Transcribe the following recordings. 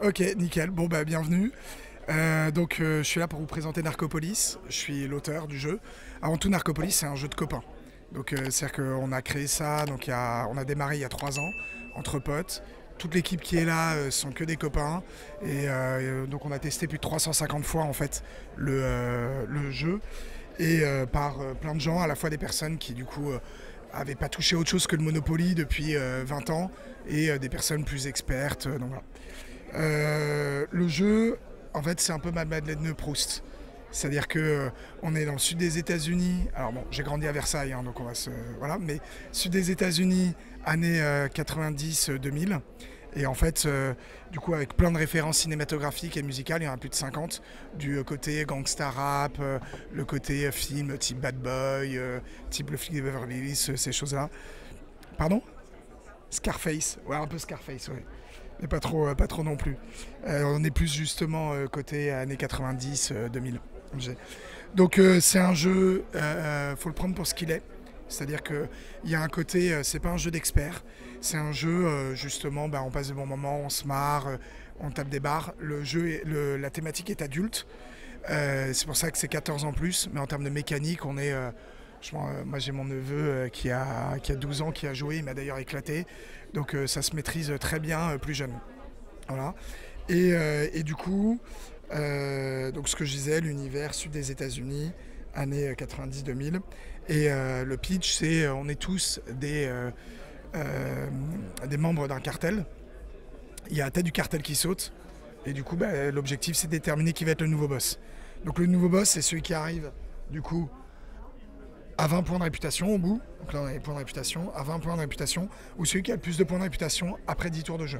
Ok, nickel. Bon, bah, bienvenue. Je suis là pour vous présenter Narcopolis. Je suis l'auteur du jeu. Avant tout, Narcopolis, c'est un jeu de copains. C'est-à-dire qu'on a créé ça, on a démarré il y a 3 ans, entre potes. Toute l'équipe qui est là sont que des copains. Donc, on a testé plus de 350 fois, en fait, le jeu. Par plein de gens, à la fois des personnes qui, du coup, avaient pas touché autre chose que le Monopoly depuis 20 ans, et des personnes plus expertes. Donc, voilà. Le jeu, en fait, c'est un peu ma Madeleine de Proust. C'est-à-dire que on est dans le sud des États-Unis. Alors bon, j'ai grandi à Versailles, hein, donc on va se voilà. Mais sud des États-Unis, années 90-2000. Et en fait, du coup, avec plein de références cinématographiques et musicales, il y en a plus de 50. Du côté gangsta rap, le côté film type Bad Boy, type Le Flic de Beverly Hills, ces choses-là. Pardon? Scarface, ouais, un peu Scarface, ouais. Mais pas trop non plus. On est plus justement côté années 90-2000. C'est un jeu, faut le prendre pour ce qu'il est. C'est-à-dire qu'il y a un côté, c'est pas un jeu d'expert, c'est un jeu justement, on passe de bons moments, on se marre, on tape des barres. La thématique est adulte, c'est pour ça que c'est 14 ans plus, mais en termes de mécanique, on est... moi j'ai mon neveu qui a 12 ans qui a joué, il m'a d'ailleurs éclaté. Donc ça se maîtrise très bien plus jeune. Voilà. Et du coup, donc ce que je disais, l'univers sud des États-Unis, années 90-2000. Et le pitch, c'est on est tous des membres d'un cartel. Il y a la tête du cartel qui saute. Et du coup, l'objectif, c'est de déterminer qui va être le nouveau boss. Donc le nouveau boss, c'est celui qui arrive, du coup, à 20 points de réputation au bout, donc là on a les points de réputation, à 20 points de réputation, ou celui qui a le plus de points de réputation après 10 tours de jeu.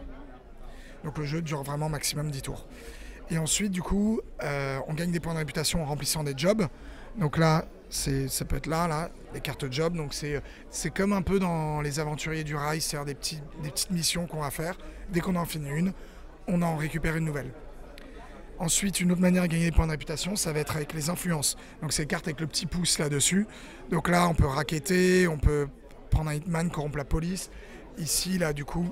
Donc le jeu dure vraiment maximum 10 tours. Et ensuite, du coup, on gagne des points de réputation en remplissant des jobs. Donc là, ça peut être là, les cartes jobs. Donc c'est comme un peu dans les aventuriers du rail, c'est-à-dire des petites missions qu'on va faire. Dès qu'on en finit une, on en récupère une nouvelle. Ensuite, une autre manière de gagner des points de réputation, ça va être avec les influences. Donc c'est les cartes avec le petit pouce là-dessus. Donc là, on peut racketter, on peut prendre un hitman, corrompre la police. Ici, là, du coup,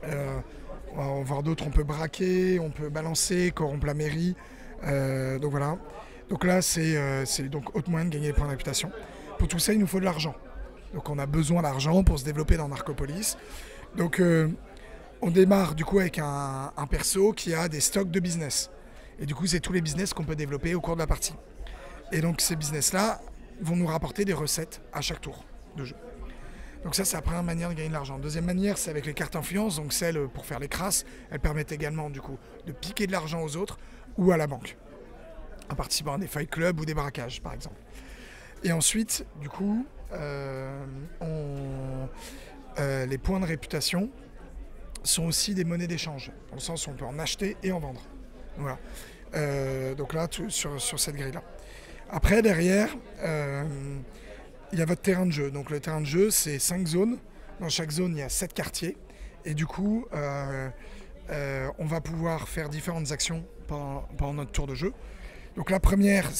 on va en voir d'autres, on peut braquer, on peut balancer, corrompre la mairie. Donc voilà. Donc là, c'est donc autre moyen de gagner des points de réputation. Pour tout ça, il nous faut de l'argent. Donc on a besoin d'argent pour se développer dans Narcopolis. Donc on démarre du coup avec un perso qui a des stocks de business. Et du coup, c'est tous les business qu'on peut développer au cours de la partie. Et donc ces business-là vont nous rapporter des recettes à chaque tour de jeu. Donc ça, c'est la première manière de gagner de l'argent. Deuxième manière, c'est avec les cartes influence, donc celles pour faire les crasses. Elles permettent également du coup de piquer de l'argent aux autres ou à la banque, en participant à des fight clubs ou des braquages, par exemple. Et ensuite, du coup, les points de réputation sont aussi des monnaies d'échange, dans le sens où on peut en acheter et en vendre. Voilà. Donc là, sur cette grille-là. Après, derrière, il y a votre terrain de jeu. Donc le terrain de jeu, c'est 5 zones. Dans chaque zone, il y a 7 quartiers. Et du coup, on va pouvoir faire différentes actions pendant notre tour de jeu. Donc la première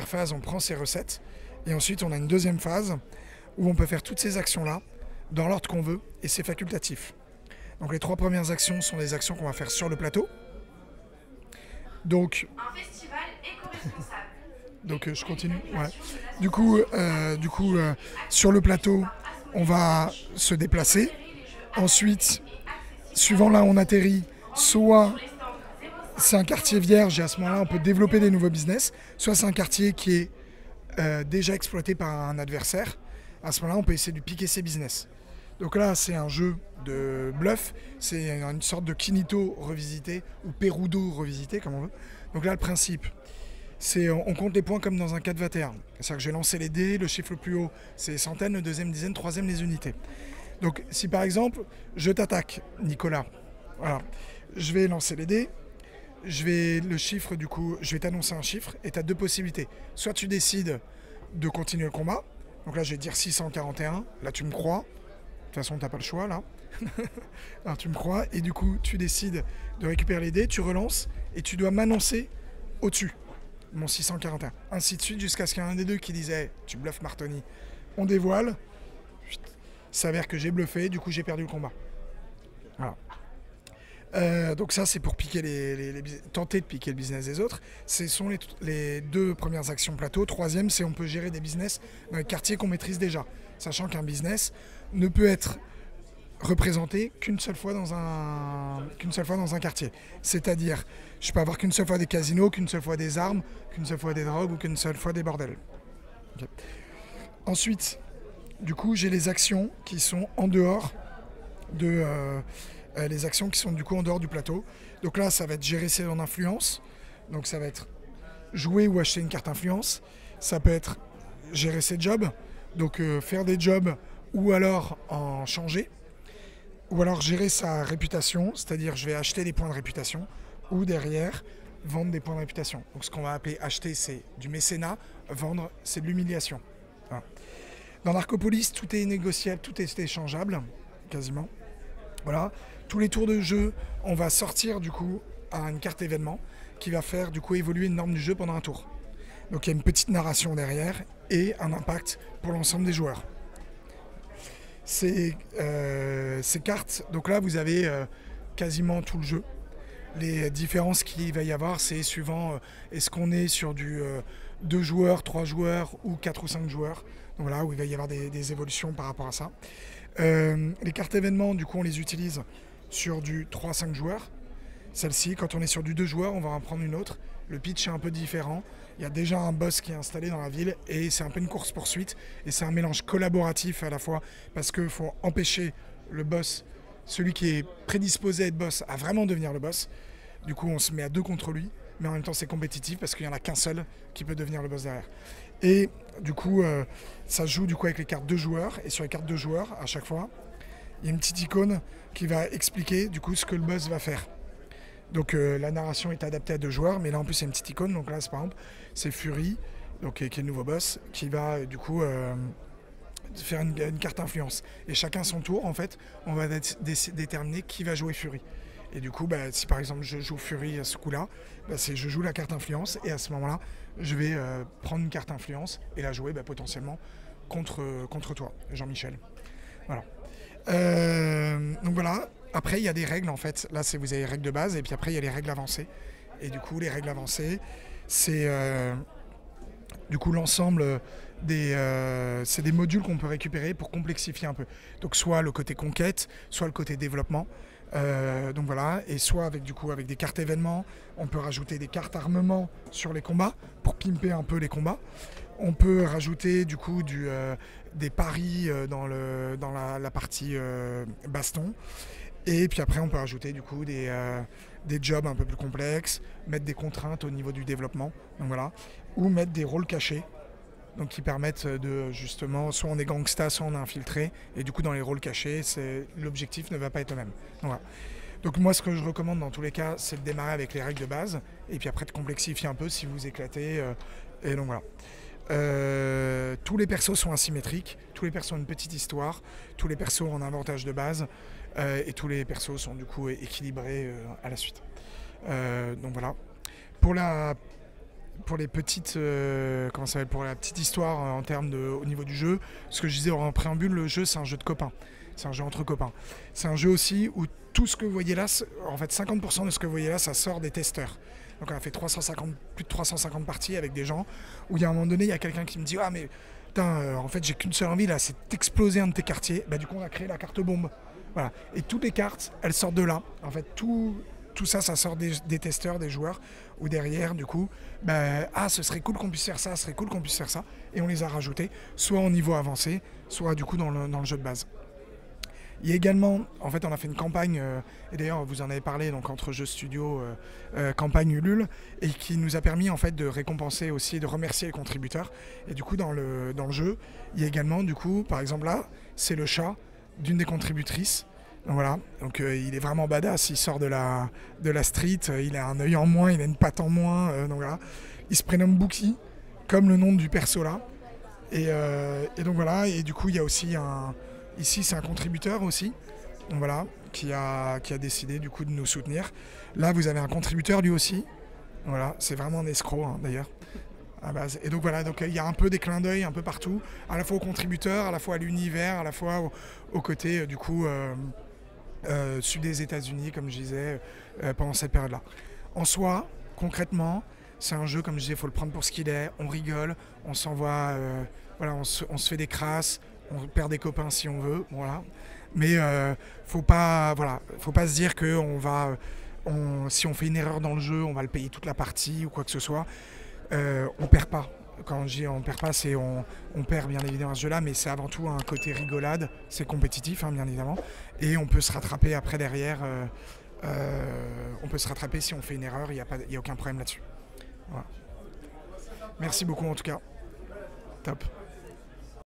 phase, on prend ses recettes. Et ensuite, on a une deuxième phase où on peut faire toutes ces actions-là dans l'ordre qu'on veut. Et c'est facultatif. Donc les 3 premières actions sont des actions qu'on va faire sur le plateau. Donc, un festival éco-responsable. Donc je continue. Ouais. Du coup, sur le plateau, on va se déplacer. Ensuite, suivant là où on atterrit, soit c'est un quartier vierge et à ce moment-là, on peut développer des nouveaux business, soit c'est un quartier qui est déjà exploité par un adversaire. À ce moment-là, on peut essayer de piquer ses business. Donc là, c'est un jeu de bluff, c'est une sorte de Kinito revisité, ou Perudo revisité, comme on veut. Donc là, le principe, c'est on compte les points comme dans un 4-21. C'est-à-dire que je vais lancer les dés, le chiffre le plus haut, c'est les centaines, le deuxième dizaine, troisième, les unités. Donc si par exemple, je t'attaque, Nicolas, voilà, je vais lancer les dés, je vais t'annoncer un chiffre, et tu as 2 possibilités. Soit tu décides de continuer le combat, donc là je vais dire 641, là tu me crois. De toute façon, tu n'as pas le choix, là. Alors, tu me crois, et du coup, tu décides de récupérer les dés, tu relances, et tu dois m'annoncer au-dessus, mon 641. Ainsi de suite, jusqu'à ce qu'il y ait un des deux qui disait hey, tu bluffes Martoni, on dévoile. Il s'avère que j'ai bluffé, du coup j'ai perdu le combat. Voilà. Donc ça c'est pour piquer tenter de piquer le business des autres. Ce sont les deux premières actions plateau. Troisième, c'est on peut gérer des business dans les quartiers qu'on maîtrise déjà. Sachant qu'un business ne peut être représenté qu'une seule fois dans un quartier. C'est-à-dire, je peux avoir qu'une seule fois des casinos, qu'une seule fois des armes, qu'une seule fois des drogues ou qu'une seule fois des bordels. Okay. Ensuite, du coup, j'ai les actions qui sont en dehors de... les actions qui sont du coup en dehors du plateau. Donc là, ça va être gérer ses zones d'influence. Donc ça va être jouer ou acheter une carte influence. Ça peut être gérer ses jobs, donc faire des jobs ou alors en changer. Ou alors gérer sa réputation, c'est-à-dire je vais acheter des points de réputation ou derrière vendre des points de réputation. Donc ce qu'on va appeler acheter, c'est du mécénat, vendre, c'est de l'humiliation. Voilà. Dans Narcopolis, tout est négociable, tout est échangeable, quasiment. Voilà. Tous les tours de jeu, on va sortir du coup à une carte événement qui va faire du coup évoluer une norme du jeu pendant un tour. Donc il y a une petite narration derrière et un impact pour l'ensemble des joueurs. Ces cartes, donc là vous avez quasiment tout le jeu. Les différences qu'il va y avoir, c'est suivant est-ce qu'on est sur du 2 joueurs, 3 joueurs ou 4 ou 5 joueurs. Donc voilà, où il va y avoir des évolutions par rapport à ça. Les cartes événements, du coup, on les utilise sur du 3-5 joueurs. Celle-ci, quand on est sur du 2 joueurs, on va en prendre une autre. Le pitch est un peu différent. Il y a déjà un boss qui est installé dans la ville et c'est un peu une course-poursuite. Et c'est un mélange collaboratif à la fois parce qu'il faut empêcher le boss, celui qui est prédisposé à être boss, à vraiment devenir le boss. Du coup, on se met à 2 contre lui, mais en même temps, c'est compétitif parce qu'il n'y en a qu'un seul qui peut devenir le boss derrière. Et du coup, ça joue du coup avec les cartes de joueurs. Et sur les cartes de joueurs, à chaque fois, il y a une petite icône qui va expliquer du coup ce que le boss va faire. Donc la narration est adaptée à 2 joueurs, mais là en plus il y a une petite icône. Donc là, par exemple, c'est Fury, donc, qui est le nouveau boss, qui va du coup faire une carte influence. Et chacun son tour, en fait, on va déterminer qui va jouer Fury. Et du coup, si par exemple je joue Fury à ce coup-là, je joue la carte influence et à ce moment-là, je vais prendre une carte influence et la jouer potentiellement contre toi, Jean-Michel. Voilà. Donc voilà. Après, il y a des règles en fait. Là, vous avez les règles de base et puis après, il y a les règles avancées. Et du coup, les règles avancées, c'est du coup l'ensemble c'est des modules qu'on peut récupérer pour complexifier un peu. Donc soit le côté conquête, soit le côté développement. Donc voilà, et soit avec des cartes événements, on peut rajouter des cartes armement sur les combats pour pimper un peu les combats. On peut rajouter du coup des paris dans la partie baston. Et puis après on peut rajouter du coup des jobs un peu plus complexes, mettre des contraintes au niveau du développement, donc voilà, ou mettre des rôles cachés. Donc qui permettent de justement, soit on est gangsta, soit on est infiltré, et du coup dans les rôles cachés, l'objectif ne va pas être le même. Donc, voilà. Donc moi ce que je recommande dans tous les cas, c'est de démarrer avec les règles de base, et puis après de complexifier un peu si vous éclatez, et donc voilà. Tous les persos sont asymétriques, tous les persos ont une petite histoire, tous les persos ont un avantage de base, et tous les persos sont du coup équilibrés à la suite. Donc voilà. Pour les petites, pour la petite histoire en termes au niveau du jeu, ce que je disais en préambule, le jeu c'est un jeu de copains, c'est un jeu entre copains. C'est un jeu aussi où tout ce que vous voyez là, en fait 50% de ce que vous voyez là, ça sort des testeurs. Donc on a fait plus de 350 parties avec des gens où il y a un moment donné, il y a quelqu'un qui me dit « Ah mais putain, en fait j'ai qu'une seule envie là, c'est d'exploser un de tes quartiers. » Du coup on a créé la carte bombe. Voilà. Et toutes les cartes, elles sortent de là. En fait tout ça, ça sort des testeurs, des joueurs, où derrière, du coup, ce serait cool qu'on puisse faire ça, ce serait cool qu'on puisse faire ça, et on les a rajoutés, soit au niveau avancé, soit du coup dans le jeu de base. Il y a également, en fait, on a fait une campagne, et d'ailleurs vous en avez parlé, donc entre jeux studio, campagne Ulule, et qui nous a permis en fait de récompenser aussi, de remercier les contributeurs. Et du coup, dans le jeu, il y a également, du coup, par exemple là, c'est le chat d'une des contributrices. Donc voilà, donc il est vraiment badass, il sort de la street, il a un œil en moins, il a une patte en moins, donc voilà. Il se prénomme Bookie, comme le nom du perso là. Et donc voilà, et du coup il y a aussi ici c'est un contributeur aussi, donc voilà, qui a décidé du coup de nous soutenir. Là vous avez un contributeur lui aussi, voilà, c'est vraiment un escroc d'ailleurs. à base. Et donc voilà, donc il y a un peu des clins d'œil un peu partout, à la fois aux contributeurs, à la fois à l'univers, à la fois au côté du coup sud des États-Unis, comme je disais, pendant cette période-là. En soi, concrètement, c'est un jeu, comme je disais, il faut le prendre pour ce qu'il est. On rigole, on s'envoie, voilà, on se fait des crasses, on perd des copains si on veut, voilà. Mais faut pas, voilà, faut pas se dire que si on fait une erreur dans le jeu, on va le payer toute la partie ou quoi que ce soit. On perd pas. Quand je dis on perd pas, c'est on perd bien évidemment ce jeu-là, mais c'est avant tout un côté rigolade. C'est compétitif, hein, bien évidemment, et on peut se rattraper après derrière. On peut se rattraper si on fait une erreur. Il y a aucun problème là-dessus. Voilà. Merci beaucoup en tout cas. Top.